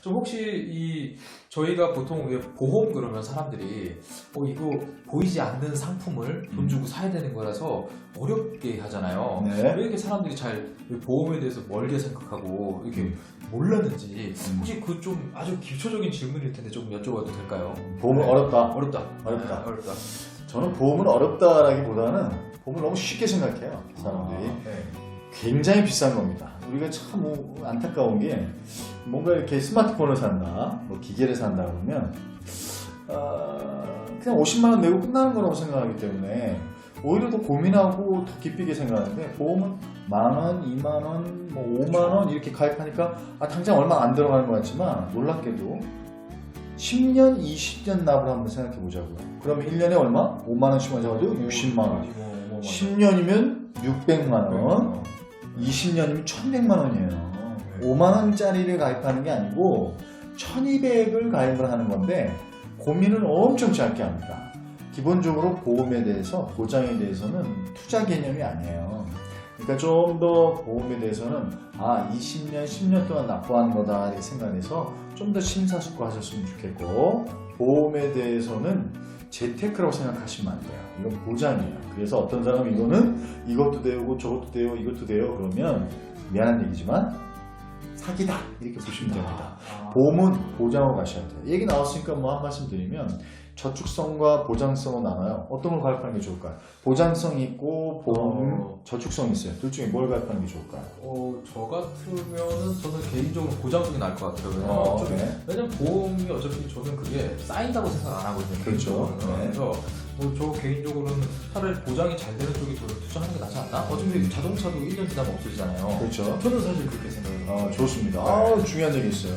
좀 혹시 저희가 보통 보험 그러면 사람들이 이거 보이지 않는 상품을 돈 주고 사야 되는 거라서 어렵게 하잖아요. 네. 왜 이렇게 사람들이 잘 보험에 대해서 멀게 생각하고 이렇게 몰랐는지 혹시 그 좀 아주 기초적인 질문일 텐데 좀 여쭤봐도 될까요? 보험은 네. 어렵다. 어렵다. 어렵다. 네, 어렵다. 저는 보험은 어렵다라기보다는 보험을 너무 쉽게 생각해요. 사람들이. 네. 굉장히 비싼 겁니다. 우리가 참 안타까운 게 뭔가 이렇게 스마트폰을 산다, 뭐 기계를 산다 그러면 그냥 50만 원 내고 끝나는 거라고 생각하기 때문에 오히려 더 고민하고 더 깊게 생각하는데 보험은 만 원, 2만 원, 뭐 5만 원 이렇게 가입하니까 당장 얼마 안 들어가는 것 같지만 놀랍게도 10년, 20년 납을 한번 생각해 보자고요. 그러면 1년에 얼마? 5만 원씩 맞아가지고 60만 원. 10년이면 600만 원. 20년이면 1100만 원이에요. 5만 원짜리를 가입하는 게 아니고 1200을 가입을 하는 건데 고민을 엄청 짧게 합니다. 기본적으로 보험에 대해서, 보장에 대해서는 투자 개념이 아니에요. 그러니까 좀 더 보험에 대해서는 20년, 10년 동안 납부하는 거다 이렇게 생각해서 좀 더 심사숙고하셨으면 좋겠고 보험에 대해서는 재테크라고 생각하시면 안 돼요. 이건 보장이에요. 그래서 어떤 사람은 이거는 이것도 되고 저것도 되고 이것도 돼요. 그러면 미안한 얘기지만 사기다 이렇게 보시면 됩니다. 보험은 보장으로 가셔야 돼요. 얘기 나왔으니까 뭐 한 말씀 드리면 저축성과 보장성은 나눠요. 어떤 걸 가입하는 게 좋을까요? 보장성이 있고 보험, 저축성이 있어요. 둘 중에 뭘 가입하는 게 좋을까요? 저 같으면은 저는 개인적으로 보장 쪽이 나을 것 같더라고요. 네. 왜냐면 보험이 어차피 저는 그게 쌓인다고 생각 안 하거든요. 그렇죠. 개인적으로는. 네. 그래서 저 개인적으로는 차라리 보장이 잘 되는 쪽에 저는 투자하는 게 낫지 않나? 어차피 자동차도 1년 지나면 없어지잖아요. 그렇죠. 저는 사실 그렇게 생각해요. 좋습니다. 중요한 얘기 있어요.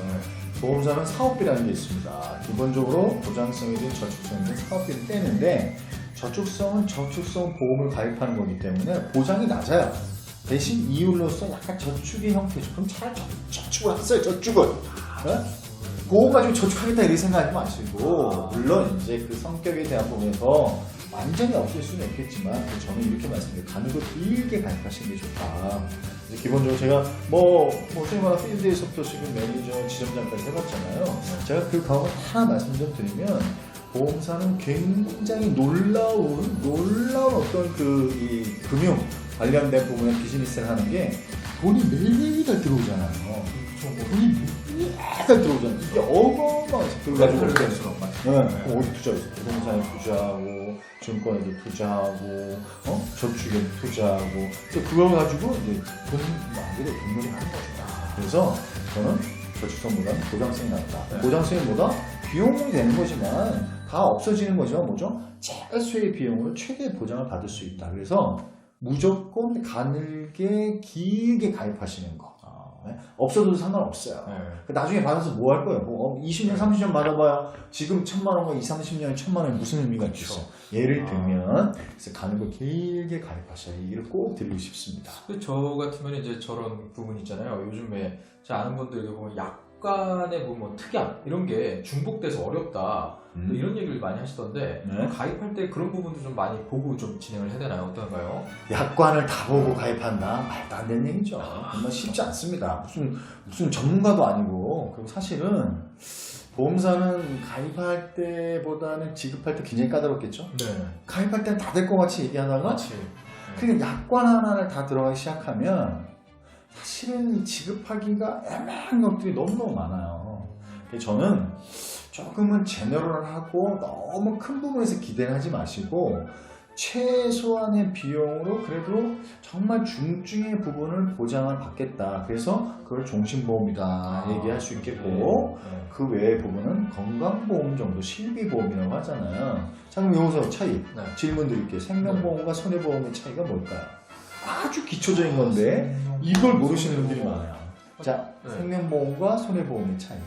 보험사는 사업비라는 게 있습니다. 기본적으로 보장성이든 저축성이든 사업비를 떼는데 저축성은 저축성 보험을 가입하는 거기 때문에 보장이 낮아요. 대신 이율로서 약간 저축의 형태죠. 그럼 차라리 저축을 하세요. 저축을. 네? 보험 가지고 저축하겠다 이렇게 생각하지 마시고 물론 이제 그 성격에 대한 부분에서 완전히 없을 수는 있겠지만 저는 이렇게 말씀드려요. 가는 거 길게 가입하시는 게 좋다. 기본적으로 제가 소위 말하는 필드에서부터 지금 매니저, 지점장까지 해봤잖아요. 제가 그 경험 하나 말씀 좀 드리면 보험사는 굉장히 놀라운 어떤 이 금융 관련된 부분의 비즈니스를 하는 게 돈이 매일 들어오잖아요. 돈이 매일 들어오잖아요. 이게 어마어마하게 들어가지고 그럼 어디 투자했어? 부동산에 투자하고 증권에도 투자하고 저축에 투자하고 그걸 가지고 이제 돈 만들어 돈놀이 하는 거죠. 그래서 저는 저축성보다는 보장성이 낫다. 보장성이 뭐다? 비용이 되는 거지만 다 없어지는 거지만 뭐죠? 최소의 비용으로 최대의 보장을 받을 수 있다. 그래서 무조건 가늘게 길게 가입하시는 거. 없어도 상관없어요. 나중에 받아서 뭐 할 거예요? 20년, 30년 받아봐야 지금 1000만 원과 20, 30년에 1000만 원이 무슨 의미가 있겠어요? 예를 들면 그래서 가는 거 길게 가입하셔야 이를 꼭 드리고 싶습니다. 저 같으면 이제 저런 부분 있잖아요. 요즘에 제가 아는 분들 보면 약간의 뭐 특약 이런 게 중복돼서 어렵다 이런 얘기를 많이 하시던데 가입할 때 그런 부분도 좀 많이 보고 좀 진행을 해야 되나요? 어떤가요? 약관을 다 보고 가입한다? 말도 안 되는 얘기죠. 정말 쉽지 않습니다. 무슨 전문가도 아니고. 그리고 사실은 보험사는 가입할 때보다는 지급할 때 굉장히 까다롭겠죠? 네. 가입할 때는 다 될 것 같이 얘기하다가 그러니까 약관 하나를 다 들어가기 시작하면 사실은 지급하기가 애매한 것들이 너무너무 많아요. 그래서 저는 조금은 제너럴하고 너무 큰 부분에서 기대를 하지 마시고 최소한의 비용으로 그래도 정말 중증의 부분을 보장을 받겠다. 그래서 그걸 종신보험이다 얘기할 수 있겠고 그 외의 부분은 건강보험 정도 실비보험이라고 하잖아요. 자, 그럼 여기서 차이 질문 드릴게요. 생명보험과 손해보험의 차이가 뭘까요? 아주 기초적인 건데 이걸 모르시는 분들이 많아요. 자, 생명보험과 손해보험의 차이.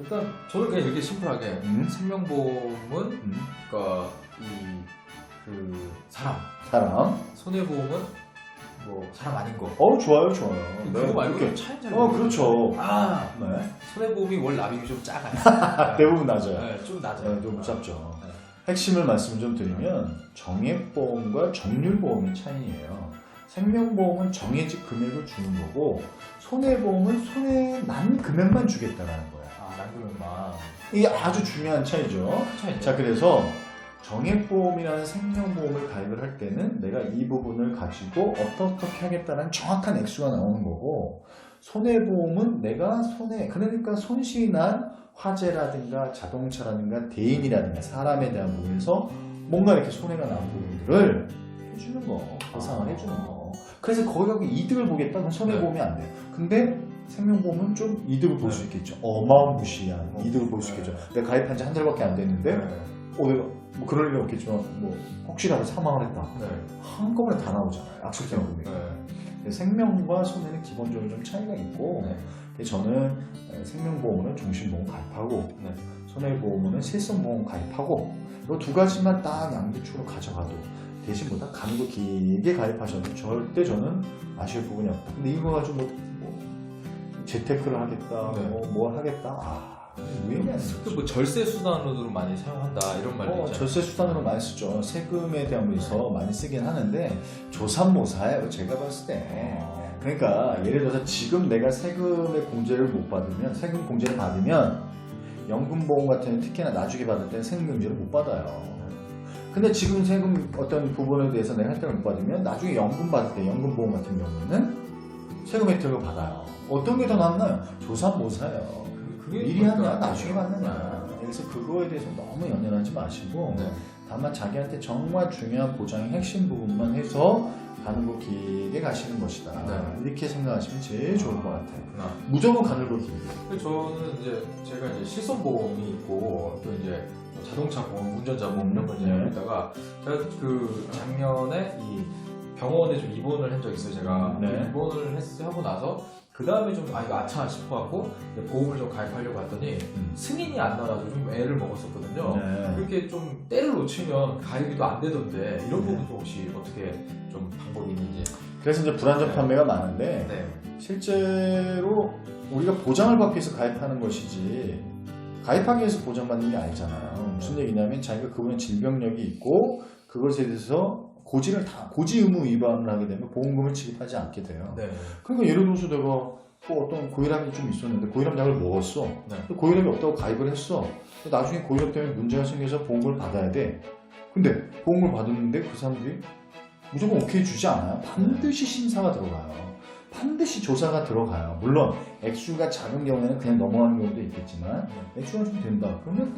일단 저는 그냥 이렇게 심플하게 생명보험은 그러니까 사람, 손해보험은 뭐 사람 아닌 거. 좋아요. 그거 말고 차이는 잘 그렇죠. 손해보험이 월 납입이 좀 작아요. 대부분 낮아요. 네, 좀 낮아요. 좀 짧죠. 핵심을 말씀 좀 드리면 정액보험과 정률보험의 차이예요. 생명보험은 정해진 금액을 주는 거고 손해보험은 손해 난 금액만 주겠다라는 거야. 아, 남금액만. 이게 아주 중요한 차이죠. 차이죠. 자, 그래서 정액보험이라는 생명보험을 가입을 할 때는 내가 이 부분을 가지고 어떻게 하겠다는 정확한 액수가 나오는 거고, 손해보험은 내가 그러니까 손실이 난 화재라든가 자동차라든가 대인이라든가 사람에 대한 부분에서 뭔가 이렇게 손해가 난 부분들을 해주는 거, 보상을 해주는 거. 그래서 거기하고 이득을 보겠다? 그럼 손해보험이 안 돼요. 근데 생명보험은 좀 이득을 볼 수 있겠죠. 어마무시한 이득을 볼 수 있겠죠. 내가 가입한 지 한 달밖에 안 됐는데, 내가 뭐 그럴 일은 없겠지만, 뭐 혹시라도 사망을 했다. 한꺼번에 다 나오잖아요. 악순환 금액이. 생명과 손해는 기본적으로 좀 차이가 있고, 저는 생명보험은 종신보험 가입하고, 손해보험은 실손보험 가입하고, 이 두 가지만 딱 양비축으로 가져가도 대신 보다 가늘고 길게 가입하셔도 절대 저는 아쉬울 부분이 없다. 근데 이거 가지고 뭐 재테크를 하겠다, 뭘 하겠다, 무의미한 거죠. 뭐 절세 수단으로도 많이 사용한다 이런 말도 있잖아요. 절세 수단으로 많이 쓰죠. 세금에 대한 부분에서 많이 쓰긴 하는데 조삼모사예요, 제가 봤을 때. 그러니까 예를 들어서 지금 내가 세금의 공제를 못 받으면, 세금 공제를 받으면 연금보험 같은 경우는 특히나 나중에 받을 때는 세금 공제를 못 받아요. 근데 지금 세금 어떤 부분에 대해서 내가 혜택을 못 받으면 나중에 연금 받을 때, 연금보험 같은 경우는 세금 혜택을 받아요. 어떤 게 더 낫나요? 조삼모사예요. 미리 하냐 나중에 받느냐. 그래서 그거에 대해서 너무 연연하지 마시고, 다만 자기한테 정말 중요한 보장의 핵심 부분만 해서 가늘고 길게 가시는 것이다. 이렇게 생각하시면 제일 좋을 것 같아요. 무조건 가늘고 길게. 저는 이제 제가 이제 실손보험이 있고 또 이제 자동차 보험, 운전자 보험 이런 걸 이제 하고 있다가, 제가 그 작년에 이 병원에 좀 입원을 한 적이 있어요. 제가 입원을 하고 나서 그 다음에 좀 이거 아차 싶어갖고 보험을 좀 가입하려고 했더니 승인이 안 나가지고 좀 애를 먹었었거든요. 그렇게 좀 때를 놓치면 가입이 안 되던데 이런 부분도 혹시 어떻게 좀 방법이 있는지. 그래서 이제 불안전 판매가 많은데 실제로 우리가 보장을 받기 위해서 가입하는 것이지 가입하기 위해서 보장받는 게 아니잖아요. 무슨 얘기냐면 자기가 그분의 질병력이 있고 그것에 대해서 고지 의무 위반을 하게 되면 보험금을 지급하지 않게 돼요. 그러니까 예를 들어서 내가 뭐 어떤 고혈압이 좀 있었는데 고혈압 약을 먹었어. 고혈압이 없다고 가입을 했어. 나중에 고혈압 때문에 문제가 생겨서 보험금을 받아야 돼. 근데 보험금을 받았는데 그 사람들이 무조건 오케이 주지 않아요. 반드시 심사가 들어가요. 반드시 조사가 들어가요. 물론 액수가 작은 경우에는 그냥 넘어가는 경우도 있겠지만 액수가 좀 된다. 그러면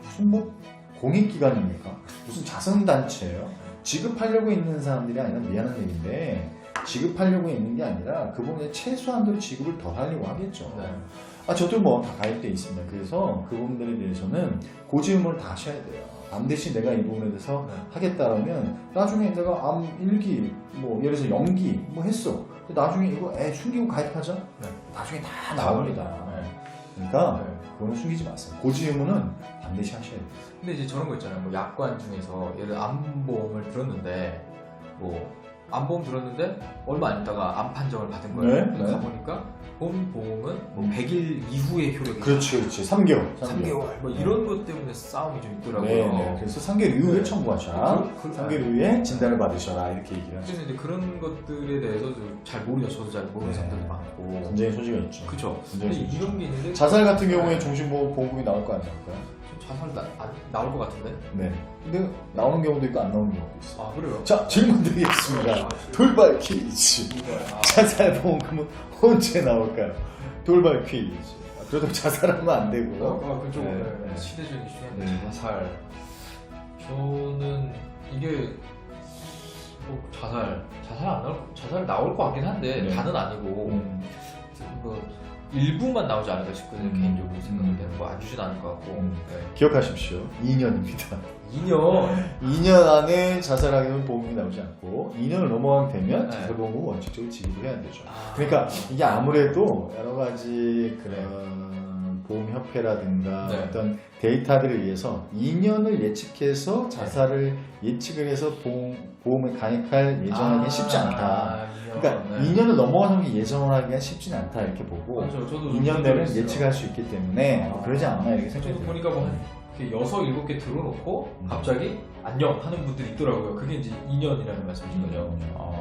무슨 뭐 공익기관입니까? 무슨 자선단체예요? 지급하려고 있는 사람들이 아니라 미안한 얘기인데 지급하려고 있는 게 아니라 그분의 최소한도로 지급을 더 하려고 하겠죠. 저도 뭐 다 가입돼 있습니다. 그래서 그 부분들에 대해서는 고지 의무를 다 하셔야 돼요. 반드시 내가 이 부분에 대해서 하겠다라면 나중에 내가 암 1기, 뭐 예를 들어서 연기 뭐 했어. 나중에 이거 숨기고 가입하자. 나중에 다 나옵니다. 그러니까 그건 숨기지 마세요. 고지 의무는 반드시 하셔야 돼요. 근데 이제 저런 거 있잖아요. 뭐 약관 중에서 예를 들어 암보험을 들었는데 암보험 들었는데 얼마 안 있다가 암 판정을 받은 거예요. 가보니까 보험은 뭐 100일 이후에 효력이. 그렇지. 3개월. 뭐 이런 것 때문에 싸움이 좀 있더라고요. 그래서 3개월 이후에 청구하셔라. 3개월 이후에 진단을 받으셔라. 이렇게 얘기를 하죠. 그래서 이제 그런 것들에 대해서 잘 모르죠. 저도 잘 모르는 사람들도 많고. 굉장히 소지가 있죠. 그렇죠. 근데 이런 게 있는데 자살 같은 경우에 종신보험금이 나올 거 아닙니까? 자살 나올 것 같은데? 근데 나오는 경우도 있고 안 나오는 경우도 있어. 그래요? 자, 질문 드리겠습니다. 돌발 퀴즈. 자살 보험금은 언제 나올까요? 돌발 퀴즈. 그래도 자살하면 안 되고. 그쪽 시대적인 이슈인데 자살. 저는 이게 자살 나올 것 같긴 한데 다는 아니고 일부만 나오지 않을까 싶거든요. 개인적으로 생각할 때는 뭐 안 주진 않을 것 같고. 기억하십시오. 2년입니다. 2년 안에 자살하게 되면 보험금이 나오지 않고 2년을 넘어가게 되면 자살보험금은 원칙적으로 지급을 해야 되죠. 그러니까 이게 아무래도 여러 가지 그런 보험협회라든가 어떤 데이터들에 의해서 2년을 예측해서 자살을 예측을 해서 보험을 가입할 예정하기 쉽지 않다. 그러니까 2년을 넘어가는 게 예정을 하기가 쉽지는 않다 이렇게 보고 2년 내는 예측할 수 있기 때문에 그러지 않나 이렇게 생각해요. 보니까 뭐 이렇게 6, 7개 들어놓고 갑자기 안녕 하는 분들이 있더라고요. 그게 이제 2년이라는 말씀이신 거죠.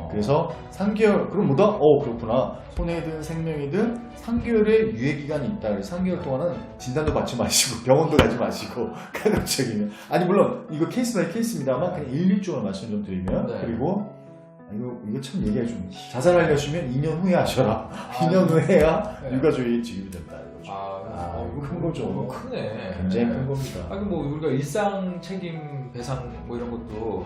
그래서 3개월, 그럼 뭐다? 그렇구나. 손해든 생명이든 3개월의 유예기간이 있다. 그래서 3개월 동안은 진단도 받지 마시고 병원도 가지 마시고 가급적이면. 아니 물론 이거 케이스 바이 케이스입니다만 그냥 일률적으로 말씀 좀 드리면 네. 그리고 이거 참 얘기해 좀 자살하려시면 2년 후에 하셔라. 2년 후에 해야 네. 유가족이 지급이 된다. 이거죠. 이거 큰 거죠. 이거 크네. 굉장히 큰 겁니다. 뭐 우리가 일상 책임 배상 뭐 이런 것도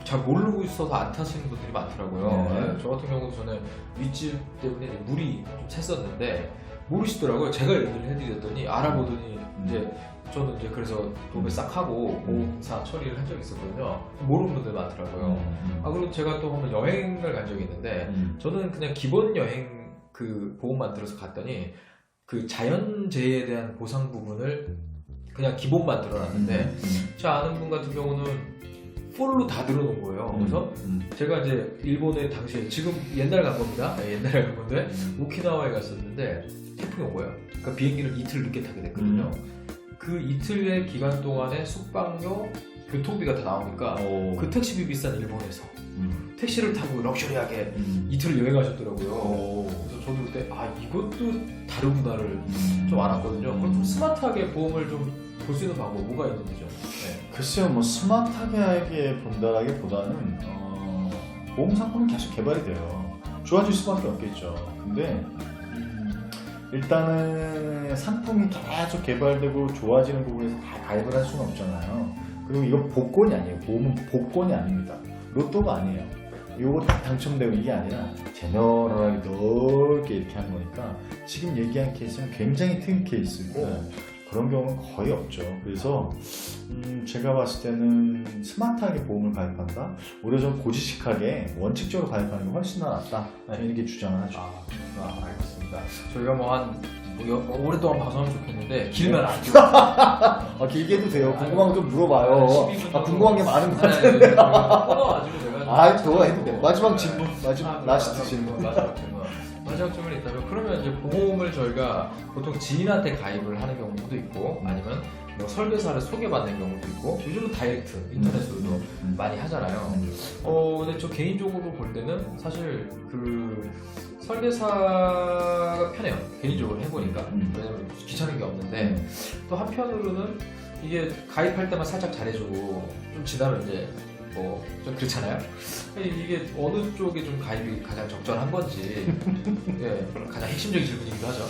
잘 모르고 있어서 안 타시는 분들이 많더라고요. 네. 저 같은 경우도 저는 윗집 때문에 이제 물이 좀 샜었는데 모르시더라고요. 제가 얘기를 해드렸더니 알아보더니 이제 저는 이제 그래서 도배 싹 하고 보험사 처리를 한 적이 있었거든요. 모르는 분들 많더라고요. 그리고 제가 또 한번 여행을 간 적이 있는데 저는 그냥 기본 여행 그 보험만 들어서 갔더니 그 자연재해에 대한 보상 부분을 그냥 기본만 들어놨는데 제 아는 분 같은 경우는 풀로 다 들어놓은 거예요. 그래서 제가 이제 일본에 당시에 지금 옛날 간 겁니다. 옛날에 간 건데 오키나와에 갔었는데 태풍이 온 거예요. 그러니까 비행기를 이틀 늦게 타게 됐거든요. 그 이틀의 기간 동안에 숙박료, 교통비가 다 나오니까 그 택시비 비싼 일본에서 택시를 타고 럭셔리하게 이틀을 여행하셨더라고요. 그래서 저도 그때 이것도 다르구나를 좀 알았거든요. 그럼 좀 스마트하게 보험을 좀 볼 수 있는 방법 뭐가 있는지죠? 네. 글쎄요, 뭐 스마트하게 본다라기보다는 보험 상품은 계속 개발이 돼요. 좋아질 수밖에 없겠죠. 근데 일단은 상품이 계속 개발되고 좋아지는 부분에서 다 가입을 할 수는 없잖아요. 그리고 이건 복권이 아니에요. 보험은 복권이 아닙니다. 로또가 아니에요. 이거 딱 당첨되고 이게 아니라 제너럴하게 넓게 이렇게 하는 거니까 지금 얘기한 케이스는 굉장히 특이 케이스고 그런 경우는 거의 없죠. 그래서 제가 봤을 때는 스마트하게 보험을 가입한다? 오히려 좀 고지식하게 원칙적으로 가입하는 게 훨씬 더 낫다. 이렇게 주장을 하죠. 알겠습니다. 저희가 오랫동안 방송하면 좋겠는데 길면 안 돼요. 길게 해도 돼요. 궁금한 거 좀 물어봐요. 궁금한 게 많은 것 같아요. 끊어가지고 제가 그거 해도 돼. 마지막 질문. 라스트 질문. 마지막 질문이 있다면 그러면 이제 보험을 저희가 보통 지인한테 가입을 하는 경우도 있고 아니면 뭐 설계사를 소개받는 경우도 있고 요즘은 다이렉트 인터넷으로도 많이 하잖아요. 근데 저 개인적으로 볼 때는 사실 그 설계사가 편해요. 개인적으로 해보니까 왜냐면 귀찮은 게 없는데 또 한편으로는 이게 가입할 때만 살짝 잘해주고 좀 지나면 이제 좀 그렇잖아요. 이게 어느 쪽에 좀 가입이 가장 적절한 건지 가장 핵심적인 질문이기도 하죠.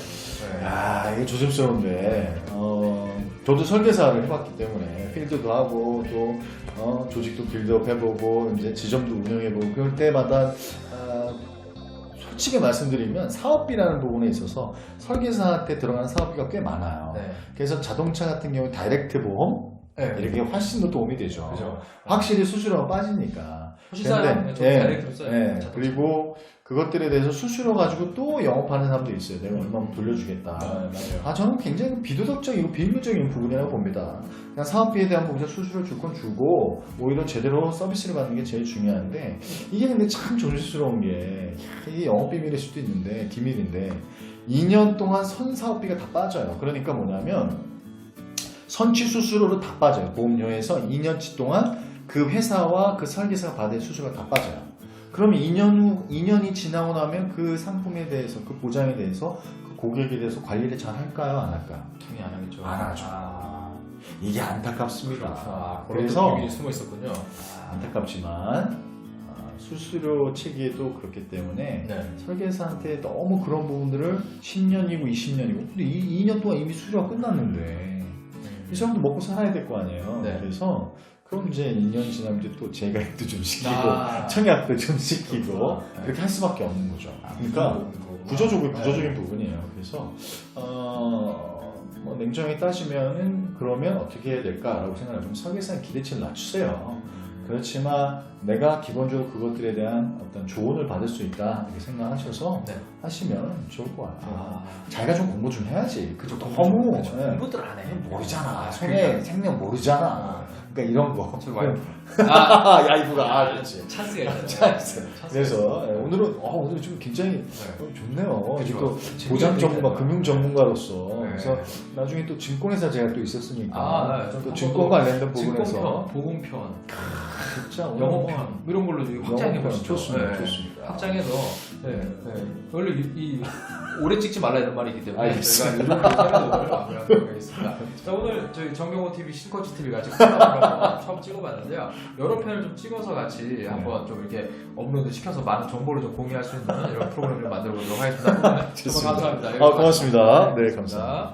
이게 조심스러운데 저도 설계사를 해봤기 때문에 필드도 하고 또 조직도 빌드업 해보고 이제 지점도 운영해보고 그럴 때마다 솔직히 말씀드리면 사업비라는 부분에 있어서 설계사한테 들어가는 사업비가 꽤 많아요. 그래서 자동차 같은 경우 다이렉트 보험 이렇게 훨씬 더 도움이 되죠. 그죠. 확실히 수수료가 빠지니까. 수시사는 다이렉트로 써요. 그리고 그것들에 대해서 수수료 가지고 또 영업하는 사람도 있어요. 내가 얼마면 돌려주겠다. 맞아요. 저는 굉장히 비도덕적이고 비윤리적인 부분이라고 봅니다. 그냥 사업비에 대한 부분에서 수수료 줄 건 주고 오히려 제대로 서비스를 받는 게 제일 중요한데 이게 근데 참 조심스러운 게 이게 영업비밀일 수도 있는데 기밀인데 2년 동안 선사업비가 다 빠져요. 그러니까 뭐냐면 선취 수수료로 다 빠져요. 보험료에서 2년치 동안 그 회사와 그 설계사가 받을 수수료가 다 빠져요. 그러면 2년이 지나고 나면 그 상품에 대해서, 그 보장에 대해서, 그 고객에 대해서 관리를 잘 할까요? 안 할까요? 당연히 안 하겠죠. 안 하죠. 이게 안타깝습니다. 그래서 비밀이 숨어 있었군요. 안타깝지만 수수료 체계도 그렇기 때문에 설계사한테 너무 그런 부분들을 10년이고 20년이고 근데 2년 동안 이미 수수료가 끝났는데 이 사람도 먹고 살아야 될 거 아니에요. 그래서 그럼 이제 2년 지나면 이제 또 재가입도 좀 시키고 청약도 좀 시키고 그렇게 할 수밖에 없는 거죠. 그러니까 구조적인 부분이에요. 그래서 뭐 냉정하게 따지면은 그러면 어떻게 해야 될까라고 생각하면 설계사의 기대치를 낮추세요. 그렇지만 내가 기본적으로 그것들에 대한 어떤 조언을 받을 수 있다 이렇게 생각하셔서 하시면 좋을 것 같아요. 자기가 좀 공부 좀 해야지. 그죠. 너무 공부들 안 해. 모르잖아. 생명 모르잖아. 그러니까 이런 거. 저 와이프. 야이브가 그렇지. 찬스가 있잖아요. 찬스. 그래서 오늘은 좀 굉장히 좋네요. 또 보장 전문가, 금융 전문가로서 그래서 나중에 또 증권회사 제가 또 있었으니까 네. 또 증권 관련된 부분에서 증권편, 보험편, 진짜 영어편 이런 걸로 확장해 보시죠. 좋습니다. 네. 좋습니다. 확장해서 원래 이 오래 찍지 말라 이런 말이 있기 때문에 알겠습니다. 저희가 오늘 마무리하도록 하겠습니다. 자, 오늘 저희 정경호 TV, 신코치 TV 같이 콜라보를 처음 찍어봤는데요. 여러 편을 좀 찍어서 같이 한번 좀 이렇게 업로드 시켜서 많은 정보를 좀 공유할 수 있는 이런 프로그램을 만들어 보도록 하겠습니다. 정말 감사합니다. 고맙습니다. 네, 감사합니다.